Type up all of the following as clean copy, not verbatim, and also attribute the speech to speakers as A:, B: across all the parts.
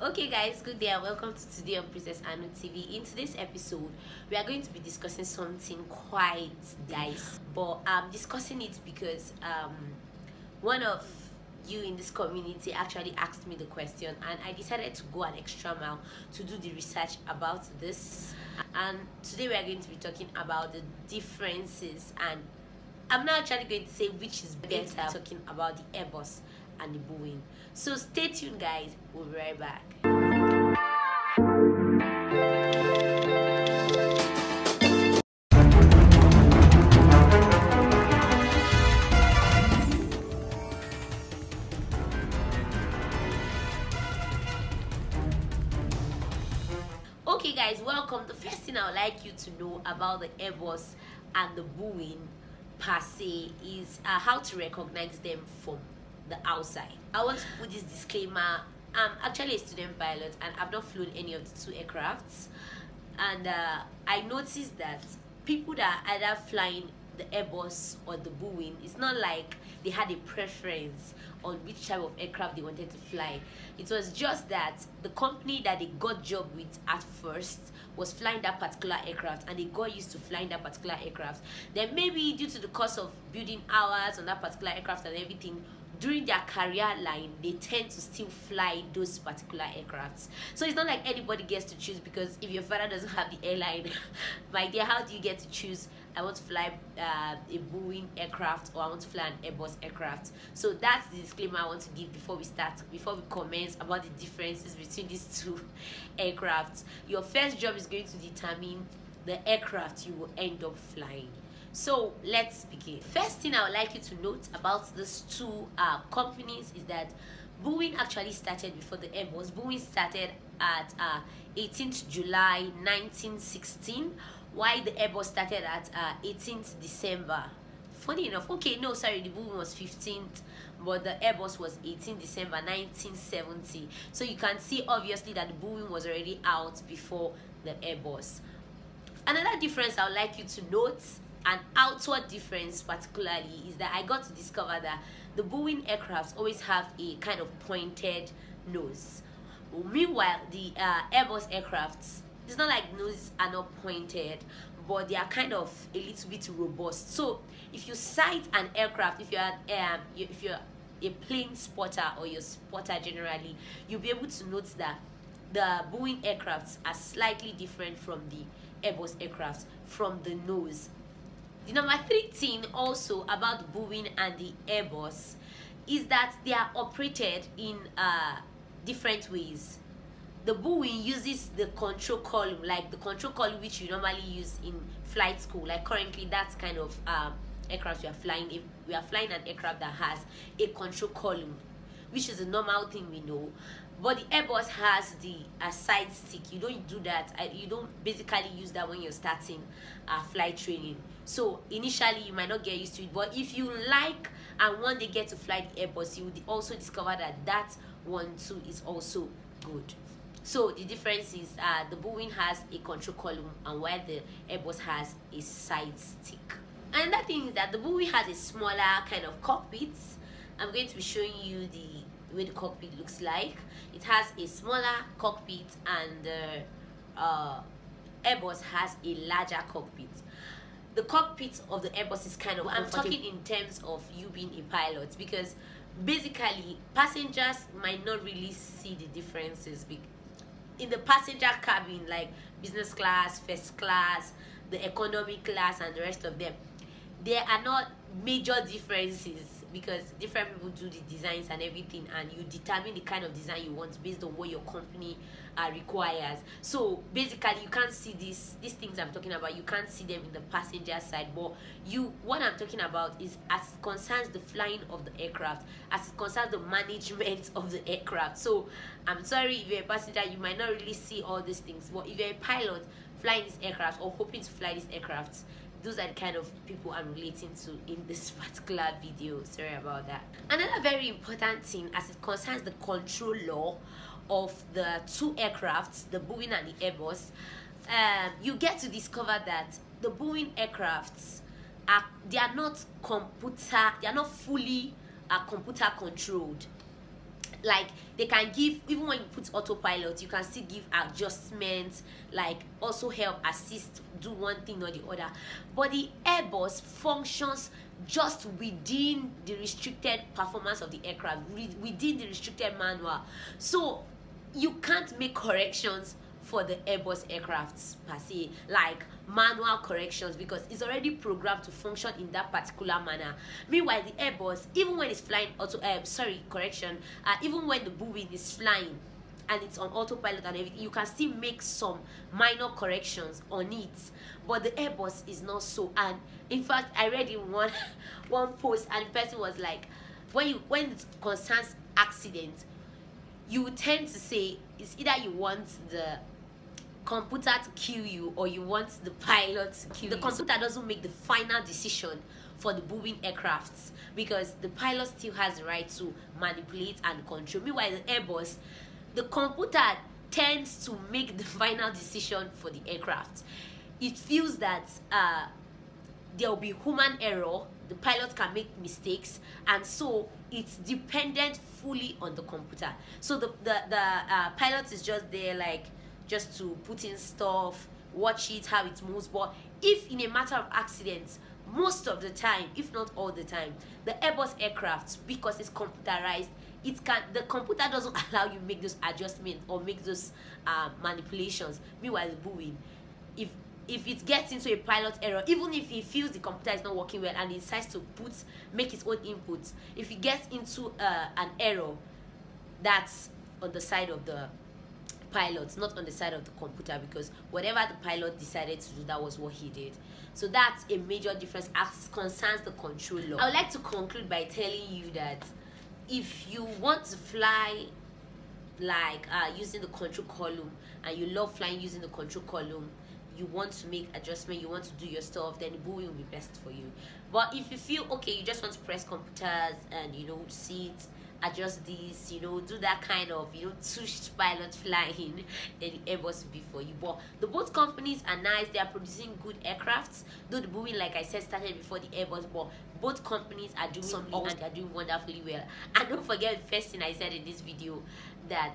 A: Okay guys, good day and welcome to today on Princess Anu TV. In today's episode, we are going to be discussing something quite nice, but I'm discussing it because one of you in this community actually asked me the question, and I decided to go an extra mile to do the research about this. And today we are going to be talking about the differences, and I'm not actually going to say which is better, talking about the Airbus and the Boeing. So stay tuned guys, we'll be right back. Okay guys, welcome. The first thing I would like you to know about the Airbus and the Boeing per se is how to recognize them from the outside. I want to put this disclaimer. I'm actually a student pilot and I've not flown any of the two aircrafts, and I noticed that people that are either flying the Airbus or the Boeing, it's not like they had a preference on which type of aircraft they wanted to fly. It was just that the company that they got job with at first was flying that particular aircraft, and they got used to flying that particular aircraft. Then maybe due to the cost of building hours on that particular aircraft and everything, during their career line they tend to still fly those particular aircrafts. So it's not like anybody gets to choose, because if your father doesn't have the airline, my dear, how do you get to choose? I want to fly a Boeing aircraft or I want to fly an Airbus aircraft. So that's the disclaimer I want to give before we comment about the differences between these two aircrafts. Your first job is going to determine the aircraft you will end up flying. So let's begin. First thing I would like you to note about these two companies is that Boeing actually started before the Airbus. Boeing started at 18th July 1916, while the Airbus started at 18th December. Funny enough, okay, no, sorry, the Boeing was 15th, but the Airbus was 18th December 1970. So you can see obviously that the Boeing was already out before the Airbus. Another difference I would like you to note, an outward difference particularly, is that I got to discover that the Boeing aircrafts always have a kind of pointed nose. Meanwhile, the Airbus aircrafts, it's not like noses are not pointed, but they are kind of a little bit robust. So if you sight an aircraft, if you're a plane spotter or your spotter generally, you'll be able to note that the Boeing aircrafts are slightly different from the Airbus aircrafts from the nose. The number 3 thing also about the Boeing and the Airbus is that they are operated in different ways. The Boeing uses the control column, like the control column which you normally use in flight school. Like currently, that's kind of aircraft we are flying. If we are flying an aircraft that has a control column, which is a normal thing we know. But the Airbus has the side stick. You don't do that. You don't basically use that when you're starting flight training. So initially you might not get used to it, but if you like and one day get to fly the Airbus, you would also discover that that one too is also good. So the difference is the Boeing has a control column, and while the Airbus has a side stick. Another thing is that the Boeing has a smaller kind of cockpit. I'm going to be showing you the way the cockpit looks like. It has a smaller cockpit, and Airbus has a larger cockpit. The cockpit of the Airbus is kind of, I'm talking in terms of you being a pilot, because basically passengers might not really see the differences in the passenger cabin, like business class, first class, the economy class, and the rest of them. There are not major differences, because different people do the designs and everything, and you determine the kind of design you want based on what your company requires. So basically you can't see these things I'm talking about, you can't see them in the passenger side. But what I'm talking about is as it concerns the flying of the aircraft, as it concerns the management of the aircraft. So I'm sorry, if you're a passenger you might not really see all these things, but if you're a pilot flying this aircraft or hoping to fly these aircrafts, those are the kind of people I'm relating to in this particular video. Sorry about that. Another very important thing as it concerns the control law of the two aircrafts, the Boeing and the Airbus, you get to discover that the Boeing aircrafts they are not fully computer controlled. like they can give, even when you put autopilot, you can still give adjustments, like also help assist do one thing or the other. But the Airbus functions just within the restricted performance of the aircraft, within the restricted manual. So you can't make corrections for the Airbus aircrafts per se, like manual corrections, because it's already programmed to function in that particular manner. Meanwhile, the Airbus, even when it's flying even when the Boeing is flying and it's on autopilot and everything, you can still make some minor corrections on it. But the Airbus is not so. And in fact, I read in one post, and the person was like, when it concerns accidents, you tend to say it's either you want the computer to kill you or you want the pilot to kill you. The computer doesn't make the final decision for the Boeing aircrafts, because the pilot still has the right to manipulate and control. Meanwhile, the Airbus, the computer tends to make the final decision for the aircraft. It feels that there will be human error, the pilot can make mistakes, and so it's dependent fully on the computer. So the pilot is just there, like, just to put in stuff, watch it, how it moves. But if in a matter of accidents, most of the time, if not all the time, the Airbus aircraft, because it's computerized, the computer doesn't allow you make those adjustments or make those manipulations. Meanwhile, the Boeing, if it gets into a pilot error, even if he feels the computer is not working well and he decides to make his own inputs, if he gets into an error, that's on the side of the pilot, not on the side of the computer, because whatever the pilot decided to do, that was what he did. So that's a major difference as concerns the control law. I would like to conclude by telling you that if you want to fly like using the control column, and you love flying using the control column, you want to make adjustment, you want to do your stuff, then the Boeing will be best for you. But if you feel okay, you just want to press computers and, you know, sit, adjust this, you know, do that kind of, you know, tush pilot flying, then the Airbus will be for you. But the both companies are nice, they are producing good aircrafts, though the Boeing, like I said, started before the Airbus, but both companies are doing something and they're doing wonderfully well. And don't forget the first thing I said in this video, that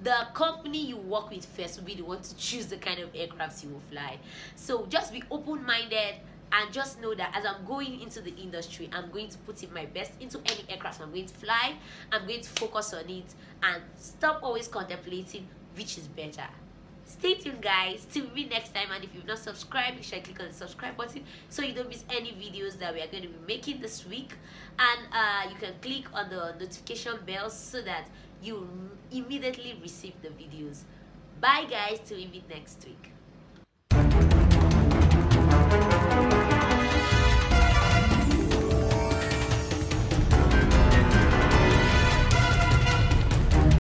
A: the company you work with first will be the one to choose the kind of aircrafts you will fly. So just be open-minded, and just know that as I'm going into the industry, I'm going to put in my best into any aircraft I'm going to fly. I'm going to focus on it and stop always contemplating which is better. Stay tuned, guys, till we meet next time. And if you've not subscribed, make sure you click on the subscribe button so you don't miss any videos that we are going to be making this week. And you can click on the notification bell so that you immediately receive the videos. Bye, guys, till we meet next week.